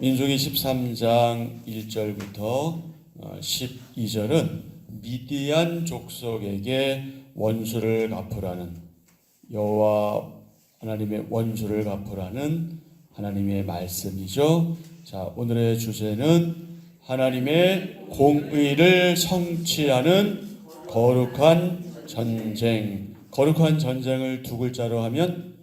민수기 13장 1절부터 12절은 미디안 족속에게 원수를 갚으라는, 여호와 하나님의 원수를 갚으라는 하나님의 말씀이죠. 자, 오늘의 주제는 하나님의 공의를 성취하는 거룩한 전쟁. 거룩한 전쟁을 두 글자로 하면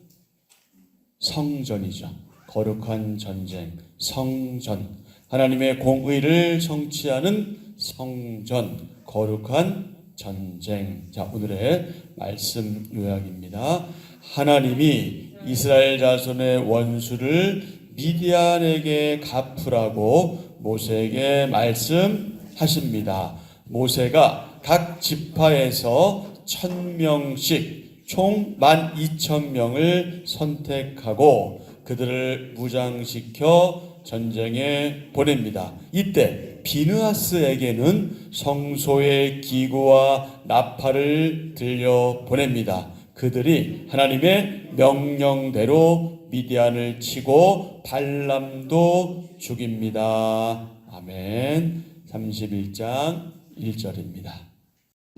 성전이죠. 거룩한 전쟁, 성전. 하나님의 공의를 성취하는 성전, 거룩한 전쟁. 자, 오늘의 말씀 요약입니다. 하나님이 이스라엘 자손의 원수를 미디안에게 갚으라고 모세에게 말씀하십니다. 모세가 각 지파에서 1000명씩 총 12,000명을 선택하고 그들을 무장시켜 전쟁에 보냅니다. 이때 비느하스에게는 성소의 기구와 나팔을 들려 보냅니다. 그들이 하나님의 명령대로 미디안을 치고 발람도 죽입니다. 아멘. 31장 1절입니다.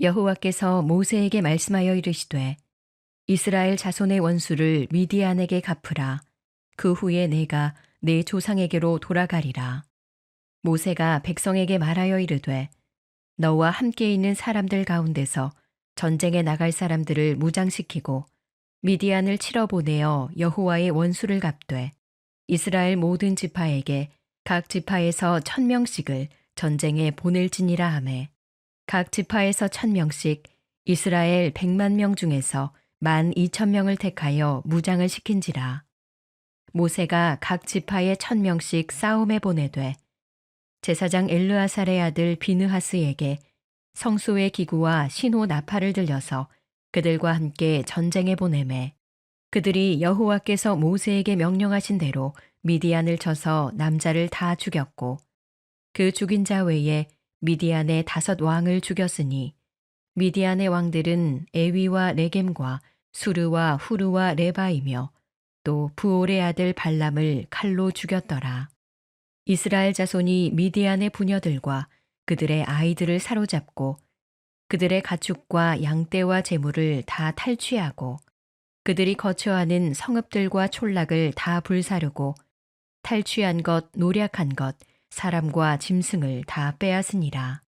여호와께서 모세에게 말씀하여 이르시되 이스라엘 자손의 원수를 미디안에게 갚으라. 그 후에 내가 내 조상에게로 돌아가리라. 모세가 백성에게 말하여 이르되 너와 함께 있는 사람들 가운데서 전쟁에 나갈 사람들을 무장시키고 미디안을 치러 보내어 여호와의 원수를 갚되 이스라엘 모든 지파에게 각 지파에서 1000명씩을 전쟁에 보낼지니라 하매 각 지파에서 1000명씩 이스라엘 100만 명 중에서 12,000명을 택하여 무장을 시킨지라. 모세가 각 지파에 1000명씩 싸움에 보내되 제사장 엘르아살의 아들 비느하스에게 성소의 기구와 신호 나팔을 들려서 그들과 함께 전쟁에 보내매 그들이 여호와께서 모세에게 명령하신 대로 미디안을 쳐서 남자를 다 죽였고 그 죽인 자 외에 미디안의 5 왕을 죽였으니 미디안의 왕들은 에위와 레겜과 수르와 후르와 레바이며 또 부올의 아들 발람을 칼로 죽였더라. 이스라엘 자손이 미디안의 부녀들과 그들의 아이들을 사로잡고 그들의 가축과 양떼와 재물을 다 탈취하고 그들이 거처하는 성읍들과 촌락을 다 불사르고 탈취한 것, 노략한 것, 사람과 짐승을 다 빼앗으니라.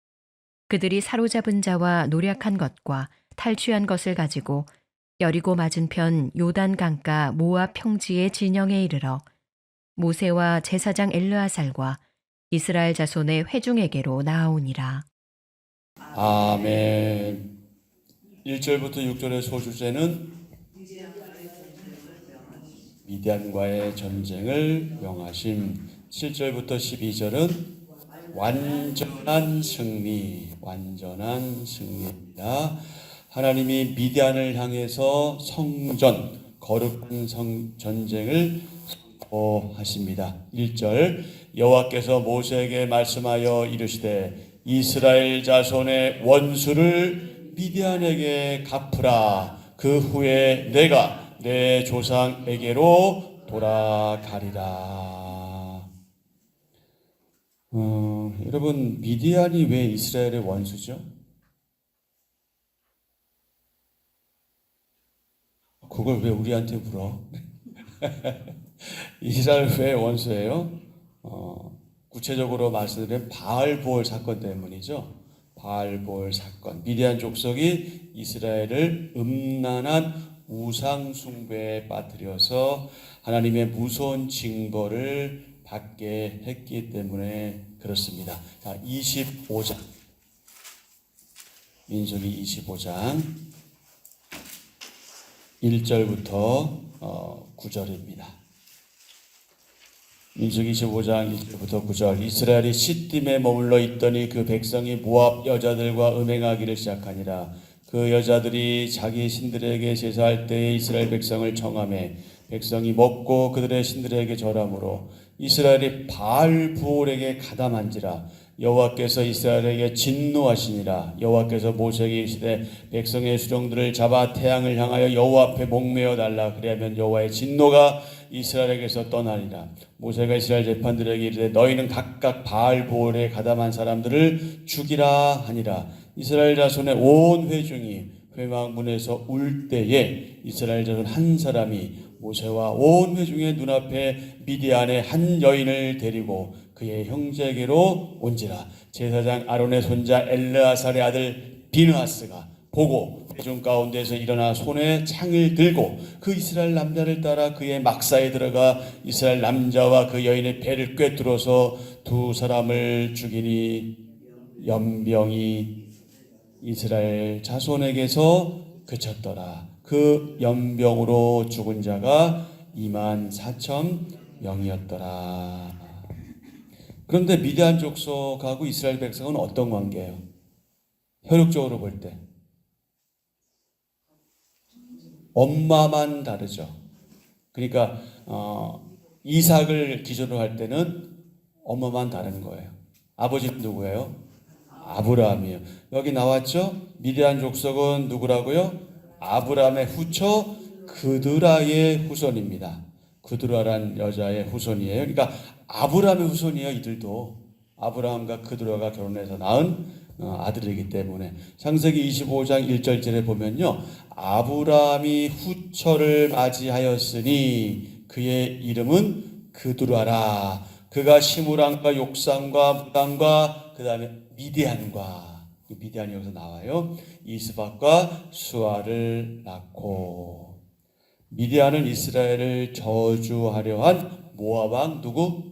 그들이 사로잡은 자와 노략한 것과 탈취한 것을 가지고 여리고 맞은편 요단 강가 모압 평지의 진영에 이르러 모세와 제사장 엘르아살과 이스라엘 자손의 회중에게로 나아오니라. 아멘. 1절부터 6절의 소주제는 미디안과의 전쟁을 명하심. 7절부터 12절은 완전한 승리, 완전한 승리입니다. 하나님이 미디안을 향해서 성전, 거룩한 전쟁을 선포하십니다. 1절 여호와께서 모세에게 말씀하여 이르시되 이스라엘 자손의 원수를 미디안에게 갚으라. 그 후에 내가 내 조상에게로 돌아가리라. 여러분, 미디안이 왜 이스라엘의 원수죠? 그걸 왜 우리한테 물어? 이스라엘 왜 원수예요? 구체적으로 말씀드리면 바알보올 사건 때문이죠. 바알보올 사건. 미디안 족속이 이스라엘을 음란한 우상 숭배에 빠뜨려서 하나님의 무서운 징벌을 받게 했기 때문에 그렇습니다. 자, 25장. 민수기 25장 1절부터 9절입니다. 민수기 25장 1절부터 9절. 이스라엘이 시딤에 머물러 있더니 그 백성이 모압 여자들과 음행하기를 시작하니라. 그 여자들이 자기 신들에게 제사할 때에 이스라엘 백성을 청하매 백성이 먹고 그들의 신들에게 절하므로 이스라엘이 바알부올에게 가담한지라. 여호와께서 이스라엘에게 진노하시니라. 여호와께서 모세에게 이르시되 백성의 수종들을 잡아 태양을 향하여 여호와 앞에 목매어 달라. 그리하면 여호와의 진노가 이스라엘에게서 떠나니라. 모세가 이스라엘 재판들에게 이르되 너희는 각각 바알보올에 가담한 사람들을 죽이라 하니라. 이스라엘 자손의 온 회중이 회막문에서 울 때에 이스라엘 자손 한 사람이 모세와 온 회중의 눈앞에 미디안의 한 여인을 데리고 그의 형제에게로 온지라. 제사장 아론의 손자 엘르아살의 아들 비느하스가 보고 회중 가운데서 일어나 손에 창을 들고 그 이스라엘 남자를 따라 그의 막사에 들어가 이스라엘 남자와 그 여인의 배를 꿰뚫어서 두 사람을 죽이니 연병이 이스라엘 자손에게서 그쳤더라. 그 연병으로 죽은 자가 24,000명이었더라. 그런데 미디안 족속하고 이스라엘 백성은 어떤 관계예요? 혈육적으로 볼 때 엄마만 다르죠. 그러니까 이삭을 기준으로 할 때는 엄마만 다른 거예요. 아버지는 누구예요? 아브라함이에요. 여기 나왔죠? 미디안 족속은 누구라고요? 아브라함의 후처 그드라의 후손입니다. 그드라란 여자의 후손이에요. 그러니까 아브라함의 후손이에요. 이들도 아브라함과 그드라가 결혼해서 낳은 아들이기 때문에 창세기 25장 1절절에 보면요, 아브라함이 후처를 맞이하였으니 그의 이름은 그드라라. 그가 시므랑과 욕산과 무당과 그 다음에 미디안과, 미디안이 여기서 나와요. 이스박과 수아를 낳고. 미디안은 이스라엘을 저주하려 한 모압 왕 누구?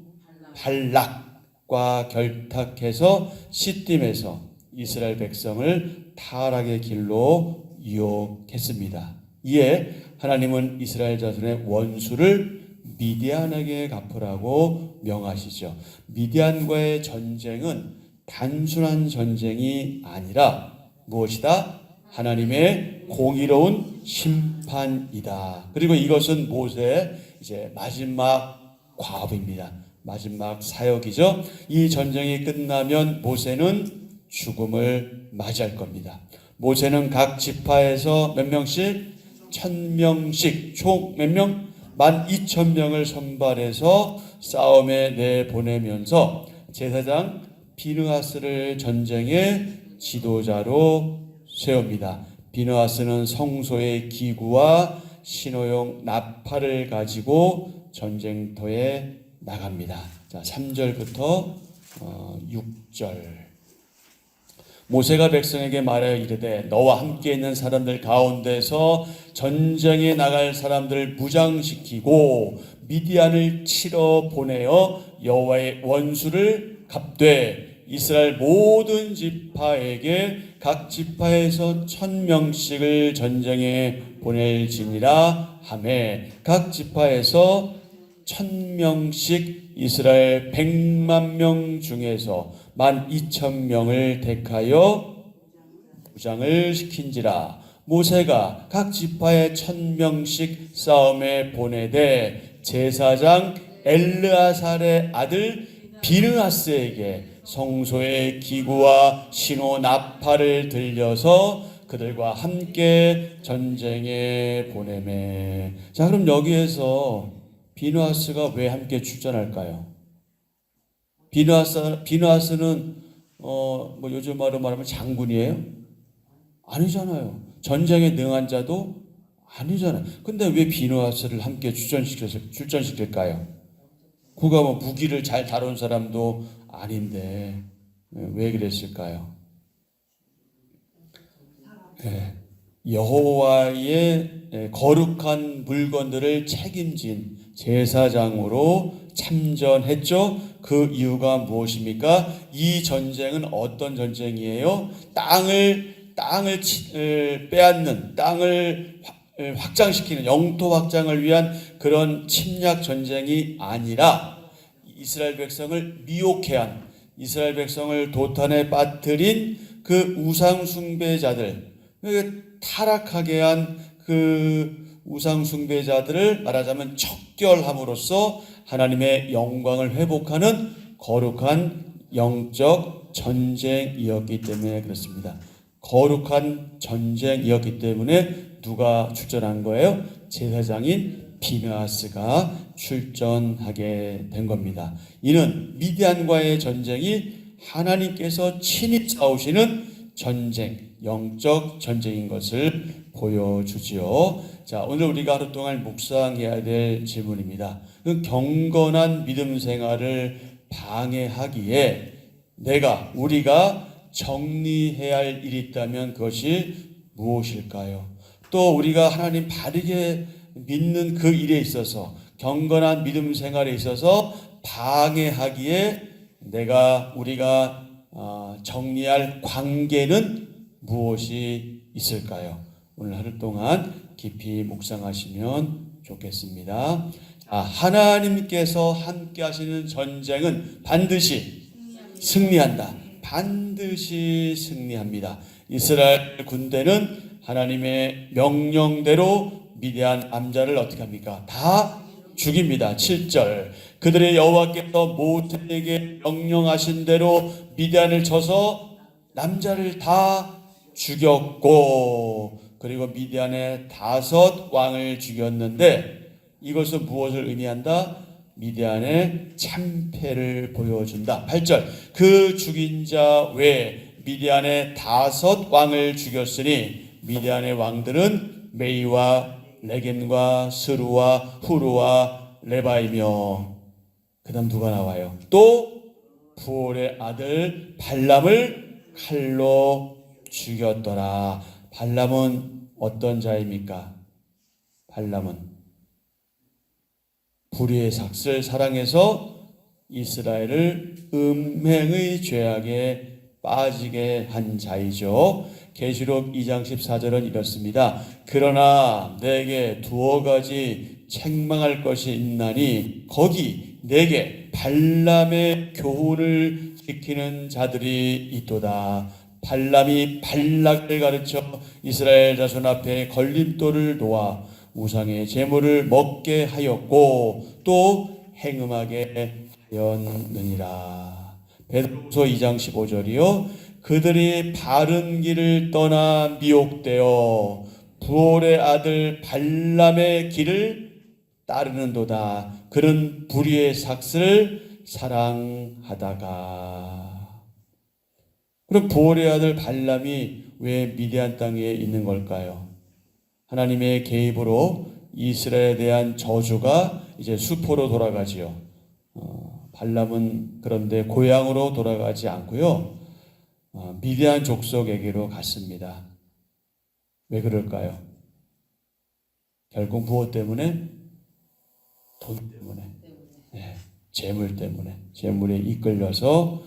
발락과 결탁해서 시딤에서 이스라엘 백성을 타락의 길로 유혹했습니다. 이에 하나님은 이스라엘 자손의 원수를 미디안에게 갚으라고 명하시죠. 미디안과의 전쟁은 단순한 전쟁이 아니라 무엇이다? 하나님의 공의로운 심판이다. 그리고 이것은 모세의 이제 마지막 과업입니다. 마지막 사역이죠. 이 전쟁이 끝나면 모세는 죽음을 맞이할 겁니다. 모세는 각 지파에서 몇 명씩? 1,000명씩, 총 몇 명? 12,000명을 선발해서 싸움에 내보내면서 제사장 비느하스를 전쟁의 지도자로 세웁니다. 비느하스는 성소의 기구와 신호용 나팔을 가지고 전쟁터에 나갑니다. 자, 3절부터 6절. 모세가 백성에게 말하여 이르되 너와 함께 있는 사람들 가운데서 전쟁에 나갈 사람들을 무장시키고 미디안을 치러 보내어 여호와의 원수를 갚되 이스라엘 모든 지파에게 각 지파에서 1,000명씩을 전쟁에 보낼지니라 하매 각 지파에서 1,000명씩 이스라엘 100만 명 중에서 12,000명을 택하여 무장을 시킨지라. 모세가 각 지파에 1,000명씩 싸움에 보내되 제사장 엘르아살의 아들 비느하스에게 성소의 기구와 신호 나팔을 들려서 그들과 함께 전쟁에 보내매. 자, 그럼 여기에서 비느하스가 왜 함께 출전할까요? 비느하스는 뭐 요즘 말로 말하면 장군이에요? 아니잖아요. 전쟁에 능한 자도 아니잖아요. 근데 왜 비느하스를 함께 출전시킬까요? 그가 뭐 무기를 잘 다룬 사람도 아닌데 왜 그랬을까요? 여호와의 거룩한 물건들을 책임진 제사장으로 참전했죠. 그 이유가 무엇입니까? 이 전쟁은 어떤 전쟁이에요? 땅을 빼앗는, 땅을 확장시키는 영토 확장을 위한 그런 침략 전쟁이 아니라 이스라엘 백성을 미혹해 한, 이스라엘 백성을 도탄에 빠뜨린 그 우상 숭배자들, 타락하게 한 그 우상 숭배자들을 말하자면 척결함으로써 하나님의 영광을 회복하는 거룩한 영적 전쟁이었기 때문에 그렇습니다. 거룩한 전쟁이었기 때문에 누가 출전한 거예요? 제사장인 비느하스가 출전하게 된 겁니다. 이는 미디안과의 전쟁이 하나님께서 친히 싸우시는 전쟁, 영적 전쟁인 것을 보여주지요. 자, 오늘 우리가 하루 동안 묵상해야 될 질문입니다. 그 경건한 믿음 생활을 방해하기에 우리가 정리해야 할 일이 있다면 그것이 무엇일까요? 또 우리가 하나님 바르게 믿는 그 일에 있어서, 경건한 믿음 생활에 있어서 방해하기에 우리가 정리할 관계는 무엇이 있을까요? 오늘 하루 동안 깊이 묵상하시면 좋겠습니다. 하나님께서 함께 하시는 전쟁은 반드시 승리한다. 반드시 승리합니다. 이스라엘 군대는 하나님의 명령대로 미디안 남자를 어떻게 합니까? 다 죽입니다. 7절. 그들의 여호와께서 모세에게 명령하신 대로 미디안을 쳐서 남자를 다 죽였고, 그리고 미디안의 5 왕을 죽였는데, 이것은 무엇을 의미한다? 미디안의 참패를 보여준다. 8절. 그 죽인 자 외에 미디안의 5 왕을 죽였으니 미디안의 왕들은 메이와 레겐과 스루와 후루와 레바이며, 그 다음 누가 나와요? 또 부올의 아들 발람을 칼로 죽였더라. 발람은 어떤 자입니까? 발람은 불의의 삭슬 사랑해서 이스라엘을 음행의 죄악에 빠지게 한 자이죠. 계시록 2장 14절은 이렇습니다. 그러나 내게 2가지 책망할 것이 있나니 거기 내게 발람의 교훈을 지키는 자들이 있도다. 발람이 발락을 가르쳐 이스라엘 자손 앞에 걸림돌을 놓아 우상의 제물을 먹게 하였고 또 행음하게 하였느니라. 베드로서 2장 15절이요. 그들이 바른 길을 떠나 미혹되어 부올의 아들 발람의 길을 따르는도다. 그는 불의의 삭슬을 사랑하다가. 그럼 부올의 아들 발람이 왜 미디안 땅에 있는 걸까요? 하나님의 개입으로 이스라엘에 대한 저주가 이제 수포로 돌아가지요. 발람은 그런데 고향으로 돌아가지 않고요. 미디안 족속에게로 갔습니다. 왜 그럴까요? 결국 무엇 때문에? 돈 때문에. 네, 재물 때문에. 재물에 이끌려서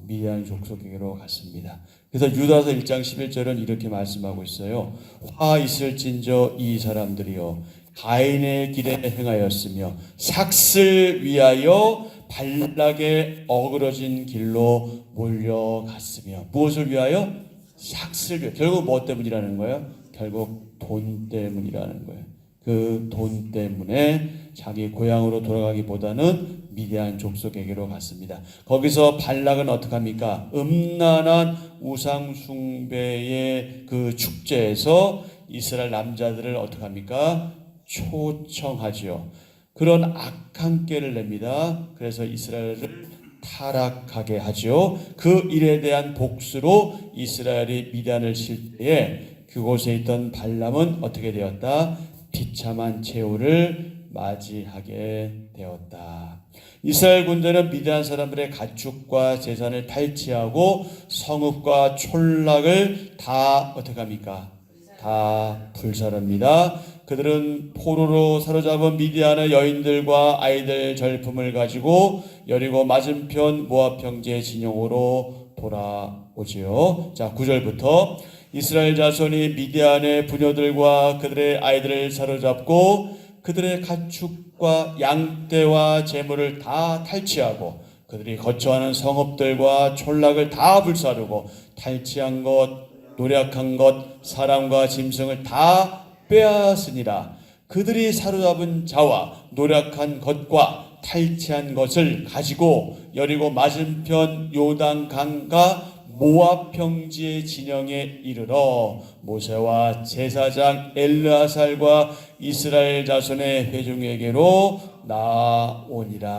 미디안 족속에게로 갔습니다. 그래서 유다서 1장 11절은 이렇게 말씀하고 있어요. 화 있을진저 이 사람들이요 가인의 길에 행하였으며 삭슬 위하여 발락의 어그러진 길로 몰려갔으며. 무엇을 위하여? 삭슬 위하여. 결국 무엇 때문이라는 거예요? 결국 돈 때문이라는 거예요. 그 돈 때문에 자기 고향으로 돌아가기보다는 미디안 족속에게로 갔습니다. 거기서 발락은 어떻게 합니까? 음란한 우상 숭배의 그 축제에서 이스라엘 남자들을 어떻게 합니까? 초청하지요. 그런 악한 꾀를 냅니다. 그래서 이스라엘을 타락하게 하죠. 그 일에 대한 복수로 이스라엘이 미디안을 칠 때에 그곳에 있던 발람은 어떻게 되었다? 비참한 최후를 맞이하게 되었다. 이스라엘 군대는 미디안 사람들의 가축과 재산을 탈취하고 성읍과 촌락을 다 어떻게 합니까? 다 불살합니다. 그들은 포로로 사로잡은 미디안의 여인들과 아이들 절품을 가지고 여리고 맞은편 모압 형제 진영으로 돌아오지요. 자, 9절부터 이스라엘 자손이 미디안의 부녀들과 그들의 아이들을 사로잡고 그들의 가축과 양떼와 재물을 다 탈취하고 그들이 거처하는 성읍들과 촌락을 다 불사르고 탈취한 것, 노력한 것, 사람과 짐승을 다 빼앗으니라. 그들이 사로잡은 자와 노력한 것과 탈취한 것을 가지고 여리고 맞은편 요단 강과 모압 평지의 진영에 이르러 모세와 제사장 엘르아살과 이스라엘 자손의 회중에게로 나오니라.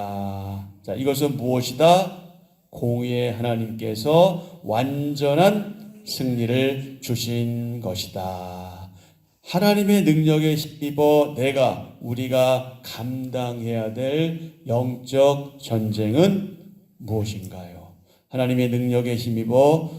자, 이것은 무엇이다? 공의의 하나님께서 완전한 승리를 주신 것이다. 하나님의 능력에 힘입어 우리가 감당해야 될 영적 전쟁은 무엇인가요? 하나님의 능력에 힘입어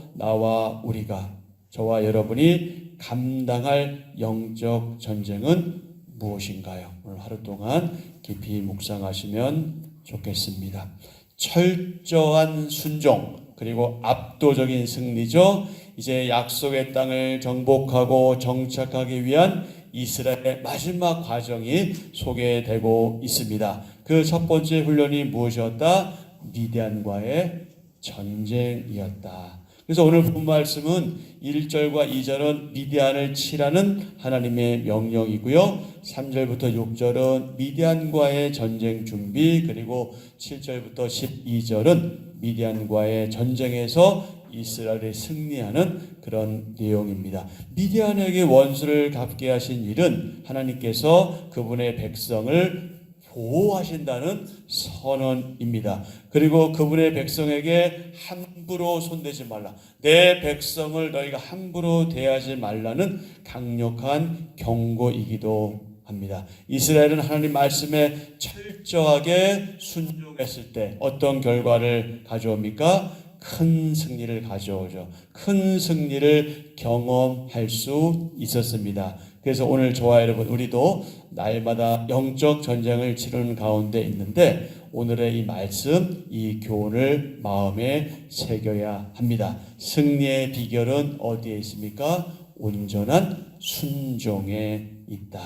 저와 여러분이 감당할 영적 전쟁은 무엇인가요? 오늘 하루 동안 깊이 묵상하시면 좋겠습니다. 철저한 순종, 그리고 압도적인 승리죠. 이제 약속의 땅을 정복하고 정착하기 위한 이스라엘의 마지막 과정이 소개되고 있습니다. 그 첫 번째 훈련이 무엇이었다? 미디안과의 전쟁이었다. 그래서 오늘 본 말씀은 1절과 2절은 미디안을 치라는 하나님의 명령이고요. 3절부터 6절은 미디안과의 전쟁 준비, 그리고 7절부터 12절은 미디안과의 전쟁에서 이스라엘이 승리하는 그런 내용입니다. 미디안에게 원수를 갚게 하신 일은 하나님께서 그분의 백성을 보호하신다는 선언입니다. 그리고 그분의 백성에게 함부로 손대지 말라. 내 백성을 너희가 함부로 대하지 말라는 강력한 경고이기도 합니다. 이스라엘은 하나님 말씀에 철저하게 순종했을 때 어떤 결과를 가져옵니까? 큰 승리를 가져오죠. 큰 승리를 경험할 수 있었습니다. 그래서 오늘 저와 여러분, 우리도 날마다 영적 전쟁을 치르는 가운데 있는데 오늘의 이 말씀, 이 교훈을 마음에 새겨야 합니다. 승리의 비결은 어디에 있습니까? 온전한 순종에 있다.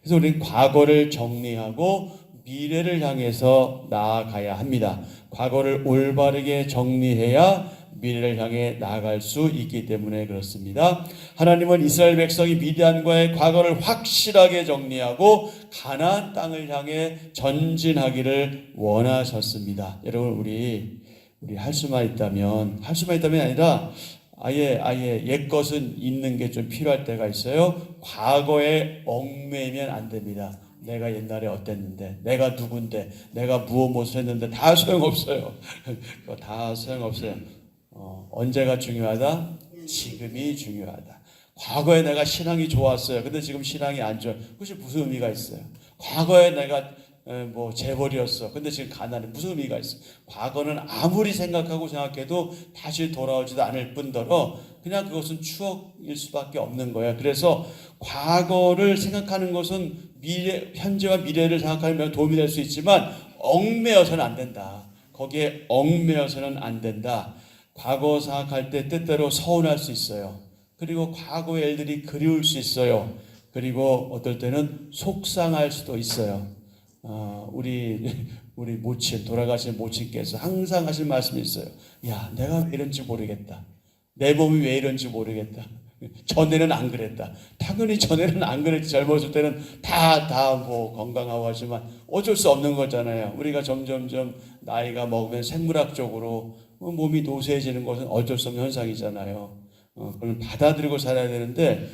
그래서 우리는 과거를 정리하고 미래를 향해서 나아가야 합니다. 과거를 올바르게 정리해야 미래를 향해 나아갈 수 있기 때문에 그렇습니다. 하나님은 이스라엘 백성이 미디안과의 과거를 확실하게 정리하고 가나안 땅을 향해 전진하기를 원하셨습니다. 여러분, 우리 할 수만 있다면 아니라 아예 옛것은 있는 게 좀 필요할 때가 있어요. 과거에 얽매이면 안 됩니다. 내가 옛날에 어땠는데, 내가 누군데, 내가 무엇을 했는데 다 소용없어요. 다 소용없어요. 언제가 중요하다? 지금이 중요하다. 과거에 내가 신앙이 좋았어요. 근데 지금 신앙이 안 좋아요. 그것이 무슨 의미가 있어요? 과거에 내가 재벌이었어. 근데 지금 가난해. 무슨 의미가 있어? 과거는 아무리 생각해도 다시 돌아오지도 않을 뿐더러 그냥 그것은 추억일 수밖에 없는 거예요. 그래서 과거를 생각하는 것은 현재와 미래를 생각하면 도움이 될 수 있지만 얽매여서는 안 된다. 거기에 얽매여서는 안 된다. 과거 생각할 때 때때로 서운할 수 있어요. 그리고 과거의 일들이 그리울 수 있어요. 그리고 어떨 때는 속상할 수도 있어요. 우리 돌아가신 모친께서 항상 하신 말씀이 있어요. 야, 내가 왜 이런지 모르겠다. 내 몸이 왜 이런지 모르겠다. 전에는 안 그랬다. 당연히 전에는 안 그랬지. 젊었을 때는 다 건강하고 하지만 어쩔 수 없는 거잖아요. 우리가 점점점 나이가 먹으면 생물학적으로 몸이 노쇠해지는 것은 어쩔 수 없는 현상이잖아요. 그걸 받아들이고 살아야 되는데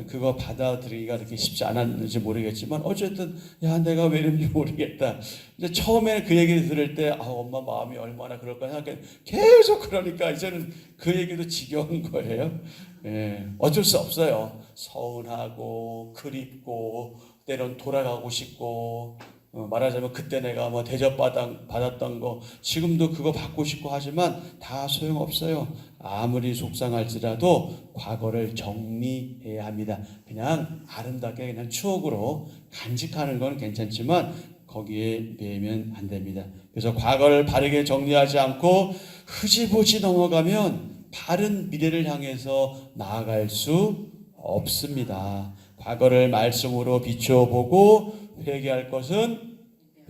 그거 받아들이기가 그렇게 쉽지 않았는지 모르겠지만 어쨌든 내가 왜 이런지 모르겠다. 이제 처음에 그 얘기를 들을 때 엄마 마음이 얼마나 그럴까 생각해. 계속 그러니까 이제는 그 얘기도 지겨운 거예요. 어쩔 수 없어요. 서운하고 그립고 때론 돌아가고 싶고 말하자면 그때 내가 대접받았던 거 지금도 그거 받고 싶고 하지만 다 소용없어요. 아무리 속상할지라도 과거를 정리해야 합니다. 그냥 아름답게 그냥 추억으로 간직하는 건 괜찮지만 거기에 매이면 안 됩니다. 그래서 과거를 바르게 정리하지 않고 흐지부지 넘어가면 바른 미래를 향해서 나아갈 수 없습니다. 과거를 말씀으로 비춰보고 회개할 것은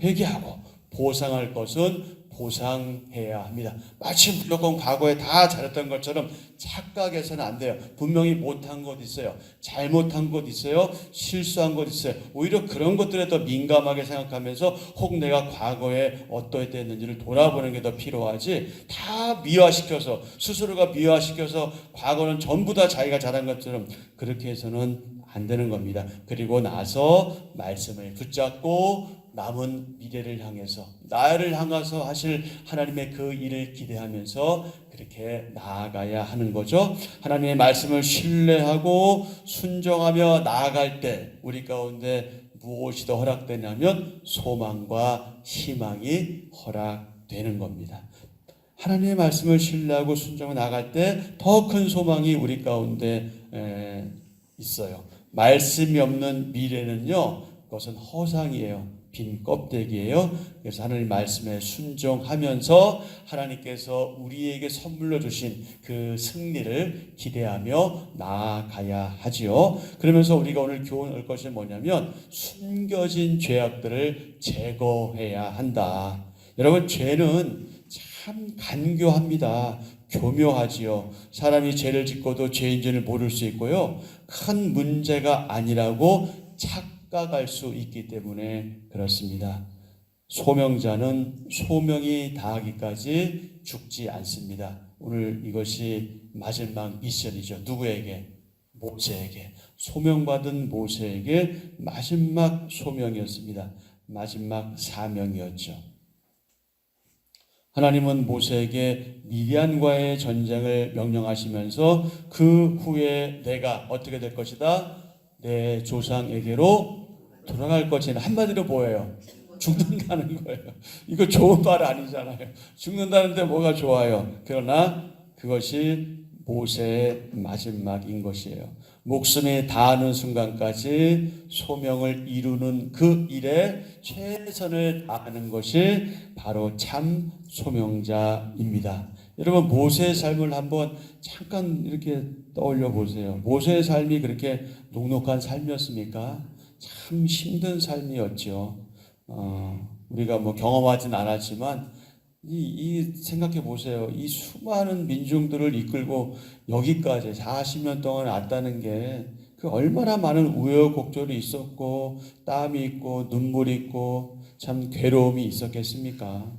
회개하고 보상할 것은 보상해야 합니다. 마치 무조건 과거에 다 잘했던 것처럼 착각해서는 안 돼요. 분명히 못한 것 있어요. 잘못한 것 있어요. 실수한 것 있어요. 오히려 그런 것들에 더 민감하게 생각하면서 혹 내가 과거에 어떠했는지를 돌아보는 게 더 필요하지, 다 미화시켜서, 스스로가 미화시켜서 과거는 전부 다 자기가 잘한 것처럼 그렇게 해서는 안 되는 겁니다. 그리고 나서 말씀을 붙잡고 남은 미래를 향해서, 나를 향해서 하실 하나님의 그 일을 기대하면서 그렇게 나아가야 하는 거죠. 하나님의 말씀을 신뢰하고 순종하며 나아갈 때 우리 가운데 무엇이 더 허락되냐면 소망과 희망이 허락되는 겁니다. 하나님의 말씀을 신뢰하고 순종하며 나아갈 때 더 큰 소망이 우리 가운데 있어요. 말씀이 없는 미래는요, 그것은 허상이에요. 빈 껍데기예요. 그래서 하나님 말씀에 순종하면서 하나님께서 우리에게 선물로 주신 그 승리를 기대하며 나아가야 하지요. 그러면서 우리가 오늘 교훈 얻을 것이 뭐냐면 숨겨진 죄악들을 제거해야 한다. 여러분, 죄는 참 간교합니다. 교묘하지요. 사람이 죄를 짓고도 죄인지를 모를 수 있고요. 큰 문제가 아니라고 착각할 수 있기 때문에 그렇습니다. 소명자는 소명이 다하기까지 죽지 않습니다. 오늘 이것이 마지막 미션이죠. 누구에게? 모세에게. 소명받은 모세에게 마지막 소명이었습니다. 마지막 사명이었죠. 하나님은 모세에게 미디안과의 전쟁을 명령하시면서 그 후에 내가 어떻게 될 것이다? 내 조상에게로 돌아갈 것이다. 한마디로 뭐예요? 죽는다는 거예요. 이거 좋은 말 아니잖아요. 죽는다는데 뭐가 좋아요? 그러나 그것이 모세의 마지막인 것이에요. 목숨이 다하는 순간까지 소명을 이루는 그 일에 최선을 다하는 것이 바로 참 소명자입니다. 여러분, 모세의 삶을 한번 잠깐 이렇게 떠올려 보세요. 모세의 삶이 그렇게 녹록한 삶이었습니까? 참 힘든 삶이었죠. 우리가 뭐 경험하진 않았지만 생각해 보세요. 이 수많은 민중들을 이끌고 여기까지 40년 동안 왔다는 게 그 얼마나 많은 우여곡절이 있었고 땀이 있고 눈물이 있고 참 괴로움이 있었겠습니까?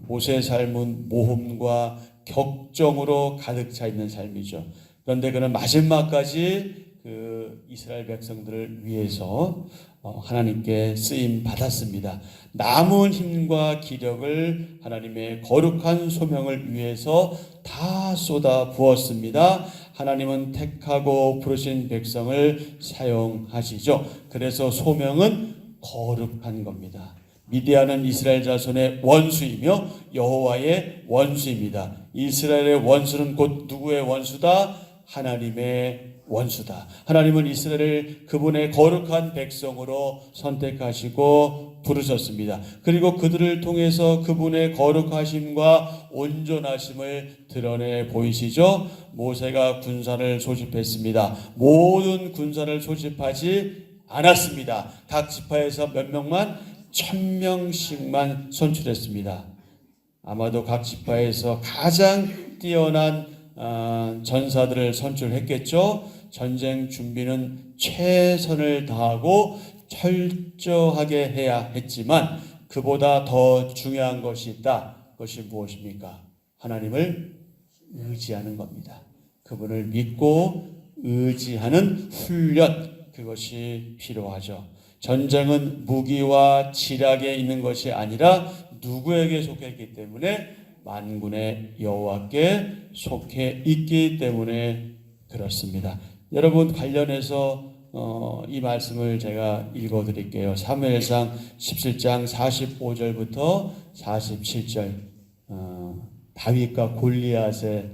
모세의 삶은 모험과 격정으로 가득 차 있는 삶이죠. 그런데 그는 마지막까지 그 이스라엘 백성들을 위해서 하나님께 쓰임 받았습니다. 남은 힘과 기력을 하나님의 거룩한 소명을 위해서 다 쏟아 부었습니다. 하나님은 택하고 부르신 백성을 사용하시죠. 그래서 소명은 거룩한 겁니다. 미디안은 이스라엘 자손의 원수이며 여호와의 원수입니다. 이스라엘의 원수는 곧 누구의 원수다? 하나님의 원수다. 하나님은 이스라엘을 그분의 거룩한 백성으로 선택하시고 부르셨습니다. 그리고 그들을 통해서 그분의 거룩하심과 온전하심을 드러내 보이시죠. 모세가 군사를 소집했습니다. 모든 군사를 소집하지 않았습니다. 각 지파에서 몇 명만? 1000명씩만 선출했습니다. 아마도 각 지파에서 가장 뛰어난 전사들을 선출했겠죠. 전쟁 준비는 최선을 다하고 철저하게 해야 했지만 그보다 더 중요한 것이 있다. 그것이 무엇입니까? 하나님을 의지하는 겁니다. 그분을 믿고 의지하는 훈련, 그것이 필요하죠. 전쟁은 무기와 지략에 있는 것이 아니라 누구에게 속해 있기 때문에? 만군의 여호와께 속해 있기 때문에 그렇습니다. 여러분, 관련해서 이 말씀을 제가 읽어드릴게요. 사무엘상 17장 45절부터 47절, 다윗과 골리앗의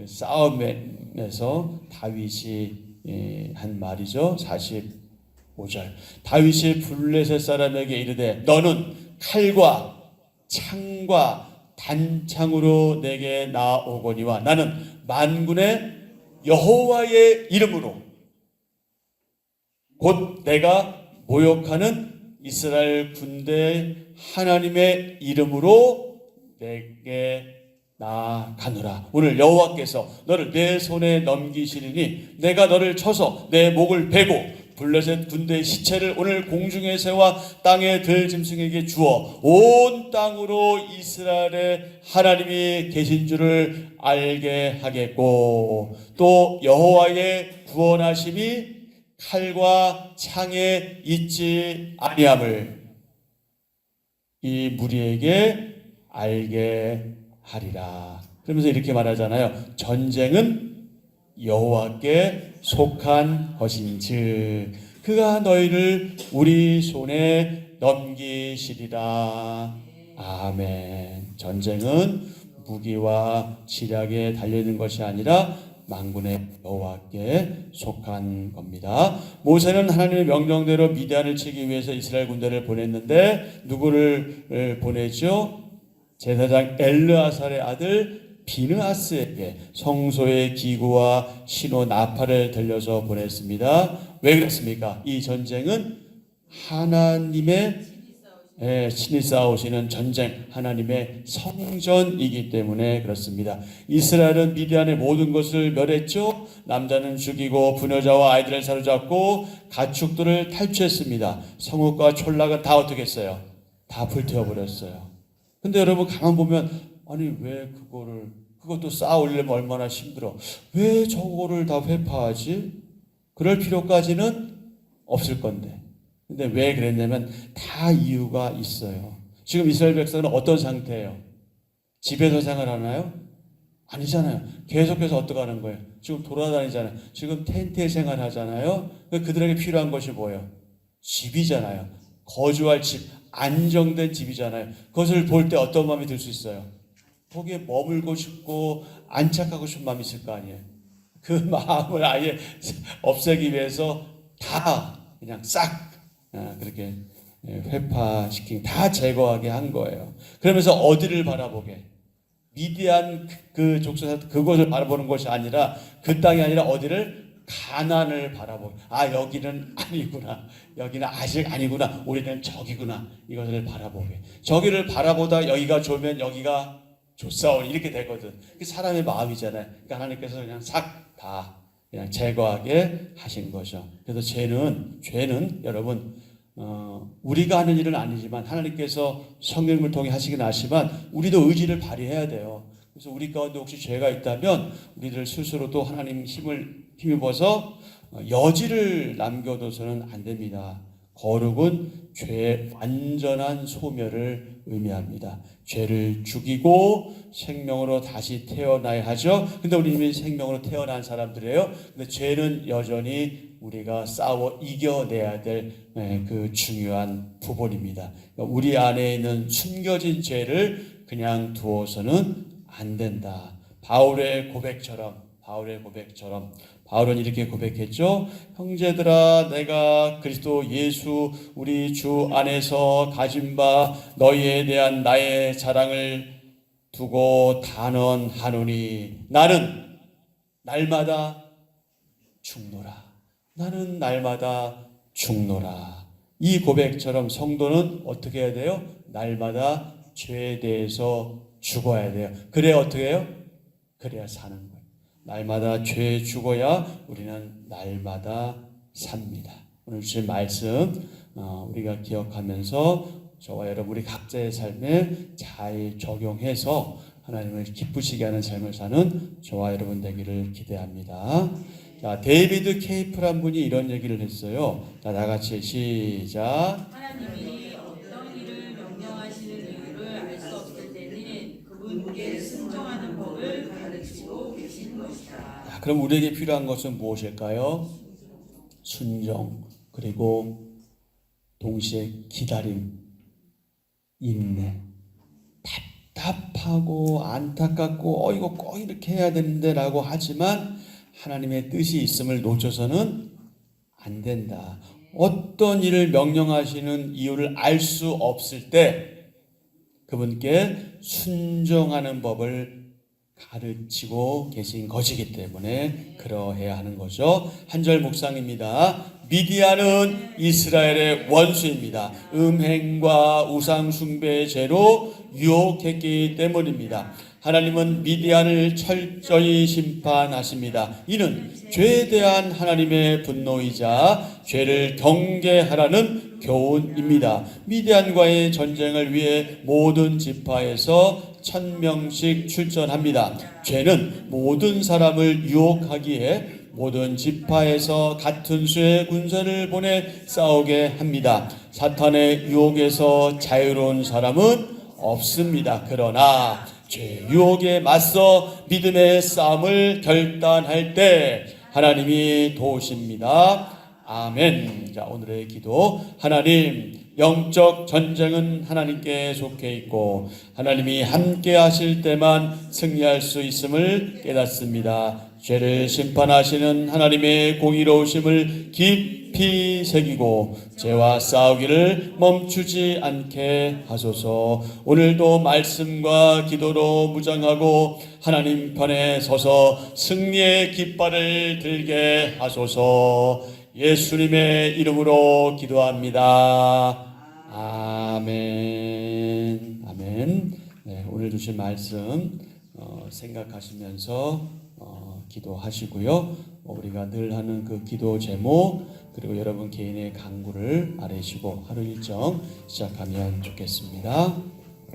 싸움에서 다윗이 한 말이죠. 45절. 다윗이 블레셋 사람에게 이르되 너는 칼과 창과 단창으로 내게 나오거니와 나는 만군의 여호와의 이름으로 곧 내가 모욕하는 이스라엘 군대 하나님의 이름으로 내게 나아가노라. 오늘 여호와께서 너를 내 손에 넘기시리니 내가 너를 쳐서 내 목을 베고 블레셋 군대의 시체를 오늘 공중에 세워 땅에 들 짐승에게 주어 온 땅으로 이스라엘의 하나님이 계신 줄을 알게 하겠고 또 여호와의 구원하심이 칼과 창에 있지 아니함을 이 무리에게 알게 하리라. 그러면서 이렇게 말하잖아요. 전쟁은 여호와께 속한 것인즉 그가 너희를 우리 손에 넘기시리라. 아멘. 전쟁은 무기와 지략에 달려있는 것이 아니라 만군의 여호와께 속한 겁니다. 모세는 하나님의 명령대로 미디안을 치기 위해서 이스라엘 군대를 보냈는데 누구를 보내죠? 제사장 엘르아살의 아들 비느하스에게 성소의 기구와 신호 나팔을 들려서 보냈습니다. 왜 그랬습니까? 이 전쟁은 하나님의 신이 싸우시는 전쟁, 하나님의 성전이기 때문에 그렇습니다. 이스라엘은 미디안의 모든 것을 멸했죠. 남자는 죽이고 부녀자와 아이들을 사로잡고 가축들을 탈취했습니다. 성읍과 촌락은 다 어떻게 했어요? 다 불태워버렸어요. 근데 여러분 가만 보면 아니 왜 그것도 쌓아올리려면 얼마나 힘들어. 왜 저거를 다 회파하지? 그럴 필요까지는 없을 건데. 근데 왜 그랬냐면 다 이유가 있어요. 지금 이스라엘 백성은 어떤 상태예요? 집에서 생활하나요? 아니잖아요. 계속해서 어떻게 하는 거예요? 지금 돌아다니잖아요. 지금 텐트에 생활하잖아요. 그들에게 필요한 것이 뭐예요? 집이잖아요. 거주할 집, 안정된 집이잖아요. 그것을 볼 때 어떤 마음이 들 수 있어요? 거기에 머물고 싶고 안착하고 싶은 마음이 있을 거 아니에요. 그 마음을 아예 없애기 위해서 다 그냥 싹 그렇게 회파시키고 다 제거하게 한 거예요. 그러면서 어디를 바라보게? 미디안 그 족속에서 그곳을 바라보는 것이 아니라 그 땅이 아니라 어디를? 가나안을 바라보게. 아 여기는 아니구나. 여기는 아직 아니구나. 우리는 저기구나. 이것을 바라보게. 저기를 바라보다 여기가 좋으면 여기가 좋사오니 이렇게 되거든. 그 사람의 마음이잖아요. 그러니까 하나님께서 그냥 싹 다 그냥 제거하게 하신 거죠. 그래서 죄는 여러분 우리가 하는 일은 아니지만 하나님께서 성령을 통해 하시긴 하지만 우리도 의지를 발휘해야 돼요. 그래서 우리 가운데 혹시 죄가 있다면 우리들 스스로도 하나님 힘입어서 여지를 남겨둬서는 안 됩니다. 거룩은 죄의 완전한 소멸을 의미합니다. 죄를 죽이고 생명으로 다시 태어나야 하죠. 근데 우리 이미 생명으로 태어난 사람들이에요. 근데 죄는 여전히 우리가 싸워 이겨내야 될 그 중요한 부분입니다. 우리 안에 있는 숨겨진 죄를 그냥 두어서는 안 된다. 바울의 고백처럼 바울은 이렇게 고백했죠. 형제들아 내가 그리스도 예수 우리 주 안에서 가진 바 너희에 대한 나의 자랑을 두고 단언하노니 나는 날마다 죽노라. 나는 날마다 죽노라. 이 고백처럼 성도는 어떻게 해야 돼요? 날마다 죄에 대해서 죽어야 돼요. 그래야 어떻게 해요? 그래야 사는 거예요. 날마다 죄에 죽어야 우리는 날마다 삽니다. 오늘 주신 말씀 우리가 기억하면서 저와 여러분 우리 각자의 삶에 잘 적용해서 하나님을 기쁘시게 하는 삶을 사는 저와 여러분 되기를 기대합니다. 자, 데이비드 케이프란 분이 이런 얘기를 했어요. 자, 나같이 시작. 하나님이 어떤 일을 명령하시는 이유를 알 수 없을 때는 그분께 순종하는 법을 가르치고 계신 것이다. 자, 그럼 우리에게 필요한 것은 무엇일까요? 순종, 그리고 동시에 기다림, 인내. 답답하고 안타깝고 이거 꼭 이렇게 해야 되는데 라고 하지만 하나님의 뜻이 있음을 놓쳐서는 안 된다. 어떤 일을 명령하시는 이유를 알 수 없을 때 그분께 순종하는 법을 가르치고 계신 것이기 때문에 그러해야 하는 거죠. 한 절 묵상입니다. 미디안은 이스라엘의 원수입니다. 음행과 우상 숭배의 죄로 유혹했기 때문입니다. 하나님은 미디안을 철저히 심판하십니다. 이는 죄에 대한 하나님의 분노이자 죄를 경계하라는 교훈입니다. 미디안과의 전쟁을 위해 모든 지파에서 1000명씩 출전합니다. 죄는 모든 사람을 유혹하기에 모든 지파에서 같은 수의 군사를 보내 싸우게 합니다. 사탄의 유혹에서 자유로운 사람은 없습니다. 그러나 죄 유혹에 맞서 믿음의 싸움을 결단할 때 하나님이 도우십니다. 아멘. 자, 오늘의 기도. 하나님, 영적 전쟁은 하나님께 속해 있고 하나님이 함께 하실 때만 승리할 수 있음을 깨닫습니다. 죄를 심판하시는 하나님의 공의로우심을 깊이 새기고 죄와 싸우기를 멈추지 않게 하소서. 오늘도 말씀과 기도로 무장하고 하나님 편에 서서 승리의 깃발을 들게 하소서. 예수님의 이름으로 기도합니다. 아멘. 아멘. 네, 오늘 주신 말씀 생각하시면서 기도하시고요. 우리가 늘 하는 그 기도 제목 그리고 여러분 개인의 간구를 아뢰시고 하루 일정 시작하면 좋겠습니다.